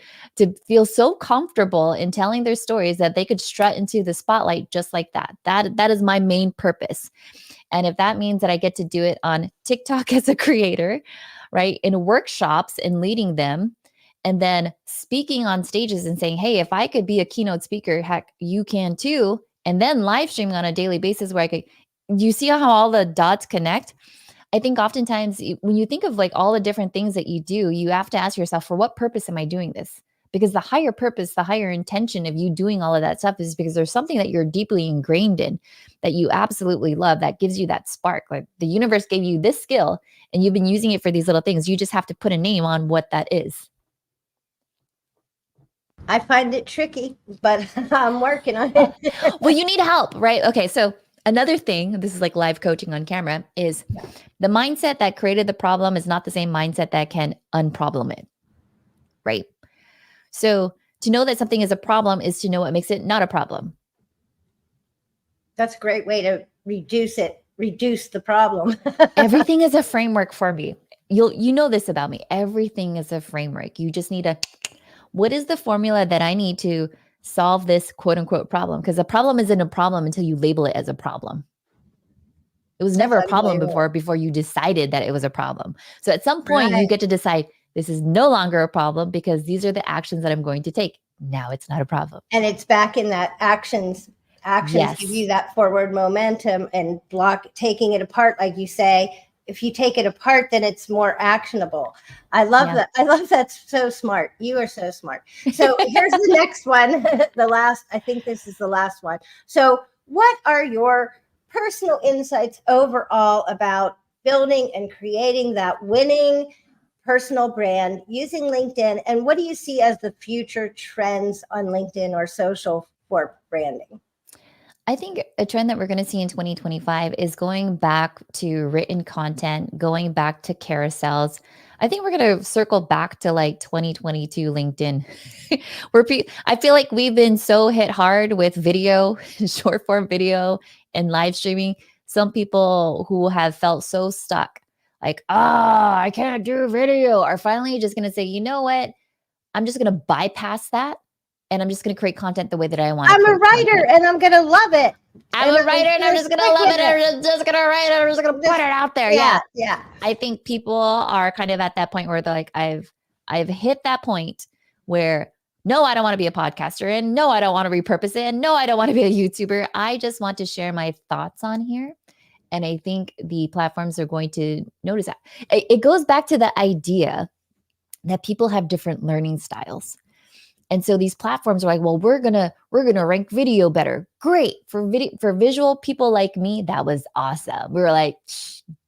feel so comfortable in telling their stories that they could strut into the spotlight just like that. That is my main purpose. And if that means that I get to do it on TikTok as a creator, right, in workshops and leading them, and then speaking on stages and saying, hey, if I could be a keynote speaker, heck, you can too. And then live streaming on a daily basis where I could, you see how all the dots connect? I think oftentimes when you think of like all the different things that you do, you have to ask yourself, for what purpose am I doing this? Because the higher purpose, the higher intention of you doing all of that stuff is because there's something that you're deeply ingrained in that you absolutely love that gives you that spark. Like the universe gave you this skill and you've been using it for these little things. You just have to put a name on what that is. I find it tricky, but I'm working on it. Well, you need help, right? Okay. So another thing, this is like live coaching on camera, is the mindset that created the problem is not the same mindset that can unproblem it, right? So to know that something is a problem is to know what makes it not a problem. That's a great way to reduce the problem. Everything is a framework for me. You know this about me. Everything is a framework. You just need what is the formula that I need to solve this quote unquote problem? Because a problem isn't a problem until you label it as a problem. It was That's never a problem unbelievable. before you decided that it was a problem. So at some point you Right. get to decide this is no longer a problem because these are the actions that I'm going to take. Now it's not a problem. And it's back in that actions give Yes. you that forward momentum, and taking it apart, like you say. If you take it apart, then it's more actionable. I love Yeah. that. I love that's so smart. You are so smart. So here's the next one. I think this is the last one. So what are your personal insights overall about building and creating that winning personal brand using LinkedIn? And what do you see as the future trends on LinkedIn or social for branding? I think a trend that we're going to see in 2025 is going back to written content, going back to carousels. I think we're going to circle back to like 2022 LinkedIn, I feel like we've been so hit hard with video, short form video, and live streaming. Some people who have felt so stuck, like, I can't do video, are finally just going to say, you know what? I'm just going to bypass that and I'm just going to create content the way that I want to I'm a create writer content. and I'm going to love it. I'm a writer and I'm just going to love it. I'm just going to write it. I'm just going to put it out there. Yeah. Yeah. I think people are kind of at that point where they're like, I've hit that point where no, I don't want to be a podcaster, and no, I don't want to repurpose it, and no, I don't want to be a YouTuber. I just want to share my thoughts on here. And I think the platforms are going to notice that. It goes back to the idea that people have different learning styles. And so these platforms are like, well, we're gonna rank video better. Great. For visual people like me, that was awesome. We were like,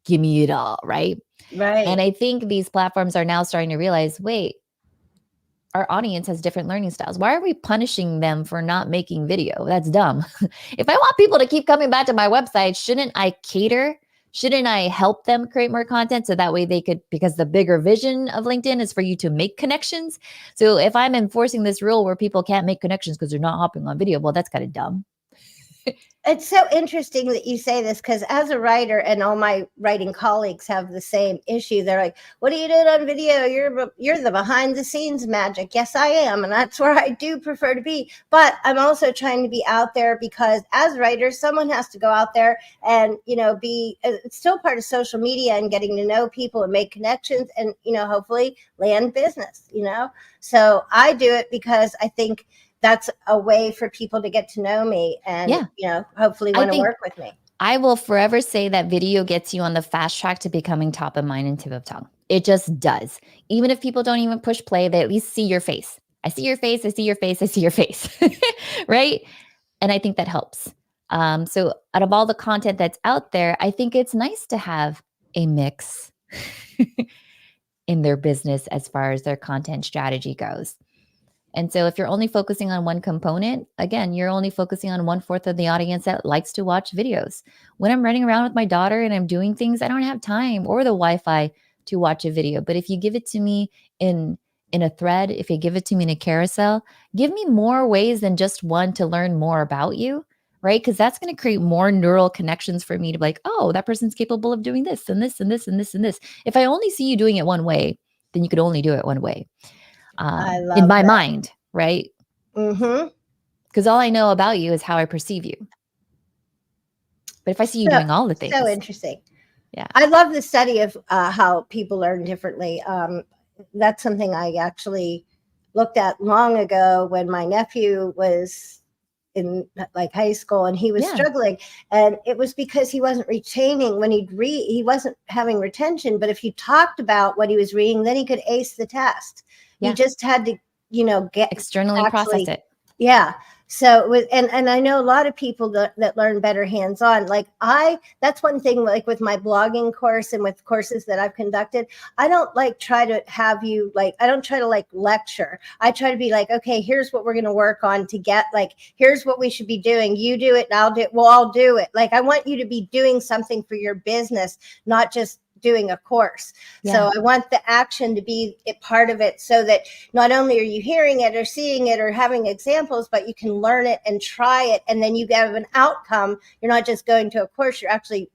give me it all, right? Right. And I think these platforms are now starting to realize, wait, our audience has different learning styles. Why are we punishing them for not making video? That's dumb. If I want people to keep coming back to my website, shouldn't I cater? Shouldn't I help them create more content so that way they could, because the bigger vision of LinkedIn is for you to make connections. So if I'm enforcing this rule where people can't make connections because they're not hopping on video, well, that's kind of dumb. It's so interesting that you say this, because as a writer, and all my writing colleagues have the same issue. They're like, what are you doing on video? You're the behind the scenes magic. Yes, I am. And that's where I do prefer to be. But I'm also trying to be out there, because as writers, someone has to go out there and, be it's still part of social media and getting to know people and make connections and, hopefully land business, So I do it because I think that's a way for people to get to know me and, hopefully want to work with me. I will forever say that video gets you on the fast track to becoming top of mind and tip of tongue. It just does. Even if people don't even push play, they at least see your face. I see your face. I see your face. I see your face. Right? And I think that helps. So out of all the content that's out there, I think it's nice to have a mix in their business as far as their content strategy goes. And so if you're only focusing on one component, again, you're only focusing on 1/4 of the audience that likes to watch videos. When I'm running around with my daughter and I'm doing things, I don't have time or the Wi-Fi to watch a video. But if you give it to me in a thread, if you give it to me in a carousel, give me more ways than just one to learn more about you, right? Because that's going to create more neural connections for me to be like, oh, that person's capable of doing this and this and this and this and this. If I only see you doing it one way, then you could only do it one way. I love in my that. mind, right? Mm-hmm. Because all I know about you is how I perceive you. But if I see you doing all the things. So interesting. Yeah. I love the study of how people learn differently. That's something I actually looked at long ago when my nephew was in like high school and he was struggling, and it was because he wasn't retaining when he'd read. He wasn't having retention, but if you talked about what he was reading, then he could ace the test. You just had to, get externally process it. Yeah. So it was, and I know a lot of people that learn better hands-on. Like that's one thing, like with my blogging course and with courses that I've conducted, I don't try to have you I don't try to lecture. I try to be like, okay, here's what we're going to work on to get, here's what we should be doing. You do it and I'll do it. We'll all do it. I want you to be doing something for your business, not just doing a course. So I want the action to be a part of it, so that not only are you hearing it or seeing it or having examples, but you can learn it and try it, and then you have an outcome. You're not just going to a course, you're actually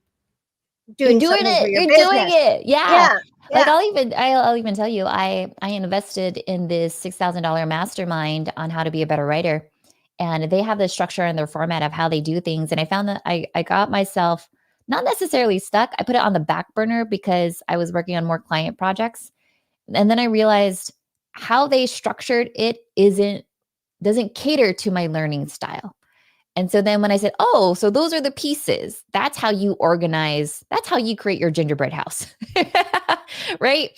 doing it. You're doing it. Yeah. I'll even tell you, I invested in this $6,000 mastermind on how to be a better writer, and they have this structure and their format of how they do things. And I found that I got myself not necessarily stuck. I put it on the back burner because I was working on more client projects. And then I realized how they structured it doesn't cater to my learning style. And so then when I said, oh, so those are the pieces, that's how you organize, that's how you create your gingerbread house, right?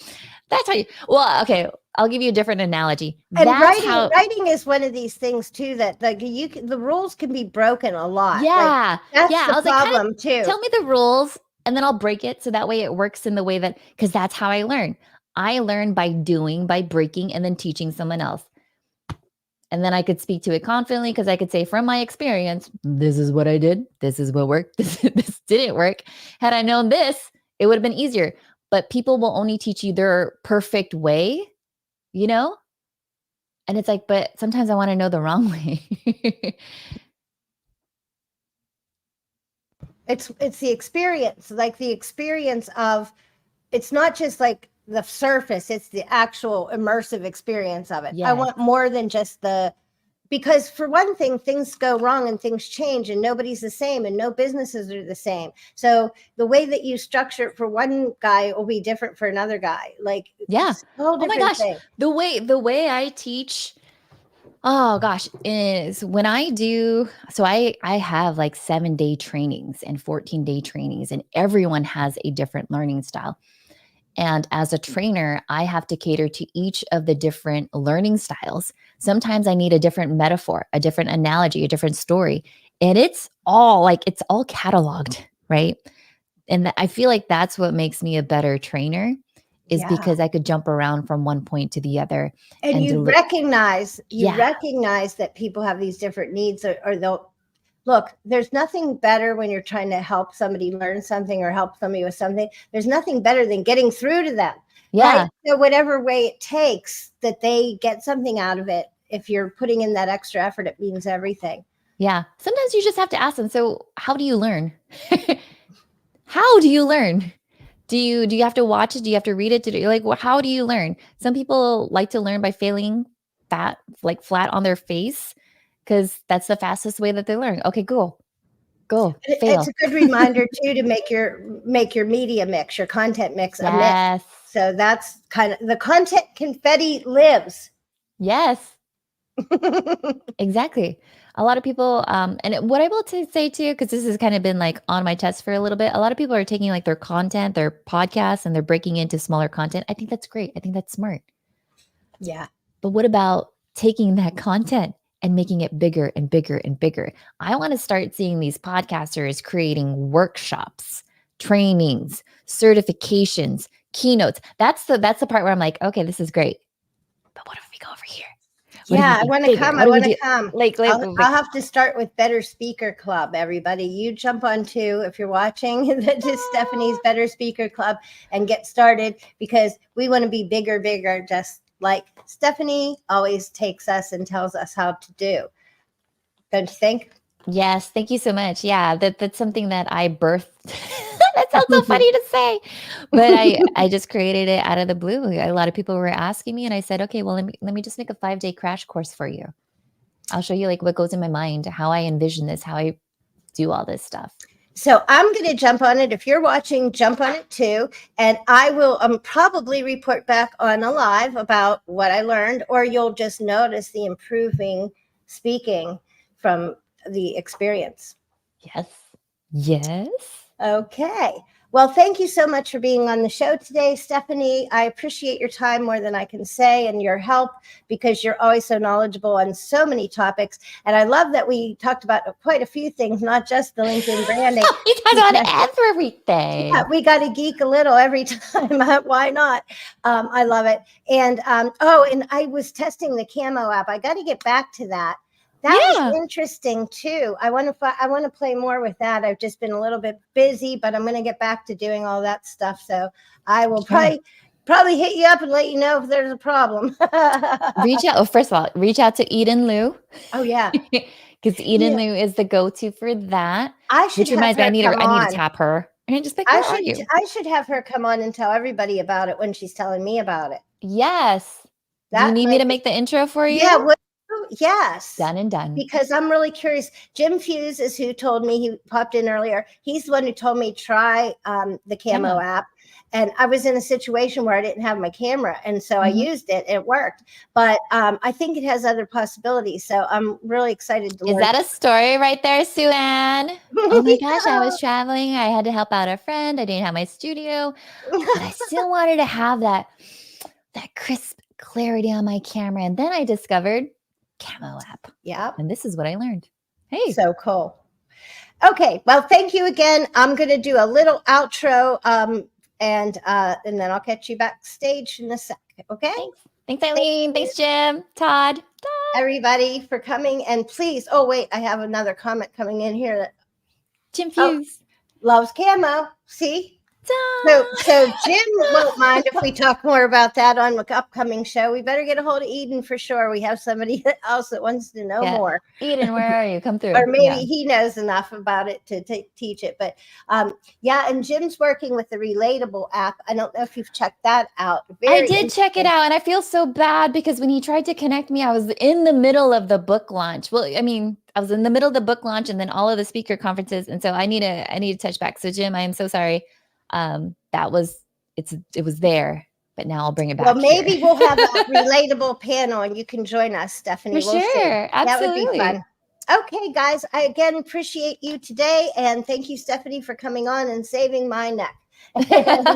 That's how okay, I'll give you a different analogy. And writing is one of these things too, that the rules can be broken a lot. Yeah. That's the problem too. Tell me the rules and then I'll break it so that way it works in the way that, because that's how I learn. I learn by doing, by breaking, and then teaching someone else. And then I could speak to it confidently because I could say from my experience, this is what I did. This is what worked. This didn't work. Had I known this, it would have been easier. But people will only teach you their perfect way, And it's like, but sometimes I want to know the wrong way. It's the experience, the experience of, it's not just the surface, it's the actual immersive experience of it. Yes. I want more than just because for one thing, things go wrong and things change and nobody's the same and no businesses are the same. So the way that you structure it for one guy will be different for another guy. Oh my gosh. Thing. The way I teach, Oh gosh, is when I do so I have like 7-day trainings and 14-day trainings, and everyone has a different learning style. And as a trainer, I have to cater to each of the different learning styles. Sometimes I need a different metaphor, a different analogy, a different story. And it's all cataloged, right? And I feel like that's what makes me a better trainer is Yeah. because I could jump around from one point to the other And and you deliver. Yeah. recognize that people have these different needs, or they'll look, there's nothing better when you're trying to help somebody learn something or help somebody with something. There's nothing better than getting through to them, right? Yeah. So whatever way it takes that they get something out of it, if you're putting in that extra effort, it means everything. Yeah. Sometimes you just have to ask them, so how do you learn? How do you learn? Do you have to watch it? Do you have to read it? How do you learn? Some people like to learn by failing flat on their face because that's the fastest way that they learn. Okay, go, It's fail. a good reminder too to make your media mix, your content mix a mix. Yes, So that's kind of the content confetti lives. yes, exactly. A lot of people, what I will say too, because this has kind of been like on my test for a little bit. A lot of people are taking like their content, their podcasts, and they're breaking into smaller content. I think that's great. I think that's smart. Yeah. But what about taking that content and making it bigger and bigger and bigger? I want to start seeing these podcasters creating workshops, trainings, certifications, keynotes. That's the part where I'm like, okay, this is great. But what if we go over here? What if Yeah, we I get want to bigger? come. What I do we want to do? come. Like, I'll have to start with Better Speaker Club, everybody. You jump on too, if you're watching, to Stephanie's Better Speaker Club and get started, because we want to be bigger, just like Stephanie always takes us and tells us how to do. Don't you think? yes, thank you so much. Yeah, that's something that I birthed. That sounds so funny to say, but I just created it out of the blue. A lot of people were asking me, and I said, okay, well, let me just make a 5-day crash course for you. I'll show you like what goes in my mind, how I envision this, how I do all this stuff. So I'm going to jump on it. If you're watching, jump on it too. And I will probably report back on a live about what I learned, or you'll just notice the improving speaking from the experience. Yes. Yes. Okay. Well, thank you so much for being on the show today, Stephanie. I appreciate your time more than I can say, and your help, because you're always so knowledgeable on so many topics. And I love that we talked about quite a few things, not just the LinkedIn branding. You talked about everything. Yeah, we got to geek a little every time. Why not? I love it. And and I was testing the camo app. I got to get back to that. That Yeah. was interesting too. I want to play more with that. I've just been a little bit busy, but I'm going to get back to doing all that stuff. So I will probably hit you up and let you know if there's a problem. Reach out. Oh, first of all, reach out to Eden Lou. Oh yeah, because Eden Lou is the go-to for that. I should Which reminds me, I need to to tap her and just like, where are you? I should have her come on and tell everybody about it when she's telling me about it. Yes. Do you That need me to make the intro for you? Yeah. Yes. Done and done. Because I'm really curious. Jim Fuse is who told me, he popped in earlier. He's the one who told me try the camo app. And I was in a situation where I didn't have my camera. And so I used it. It worked. But I think it has other possibilities. So I'm really excited to learn. Is that a story right there, Sue Ann? Oh my gosh, I was traveling. I had to help out a friend. I didn't have my studio. But I still wanted to have that crisp clarity on my camera. And then I discovered camo app. Yeah. And this is what I learned. Hey. So cool. Okay. Well, thank you again. I'm going to do a little outro and then I'll catch you backstage in a sec. Okay. Thanks, Eileen. Thanks, Jim. Todd. Everybody for coming. And please, oh wait, I have another comment coming in here that Jim Fuse loves camo. See? So Jim won't mind if we talk more about that on the upcoming show. We better get a hold of Eden for sure. We have somebody else that wants to know more. Eden, where are you? Come through. Or maybe he knows enough about it to teach it. But and Jim's working with the Relatable app. I don't know if you've checked that out. I did check it out, and I feel so bad because when he tried to connect me, I was in the middle of the book launch. Well, I mean, I was in the middle of the book launch and then all of the speaker conferences, and so I need to touch back. So Jim, I am so sorry. It was there. but now I'll bring it back. Well, maybe here. we'll have a relatable panel and you can join us, Stephanie. For We'll see. sure. That would be Absolutely. fun. Okay, guys, I again appreciate you today. And thank you, Stephanie, for coming on and saving my neck. And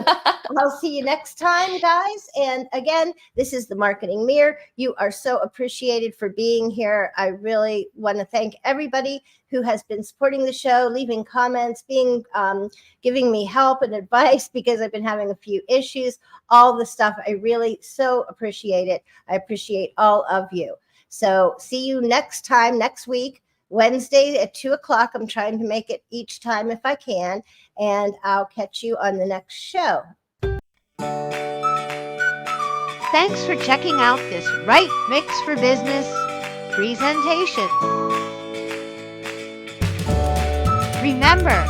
I'll see you next time, guys. And again, this is the Marketing Mirror. You are so appreciated for being here. I really want to thank everybody who has been supporting the show, leaving comments, giving me help and advice because I've been having a few issues, all the stuff. I really so appreciate it. I appreciate all of you. So see you next time, next week, Wednesday at 2:00. I'm trying to make it each time if I can, and I'll catch you on the next show. Thanks for checking out this Right Mix for Business presentation. Remember,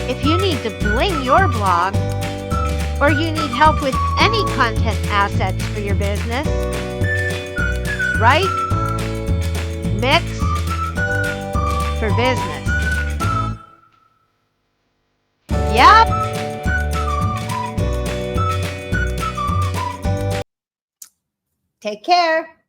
if you need to bling your blog or you need help with any content assets for your business, Right Mix for Business. Yep. Take care.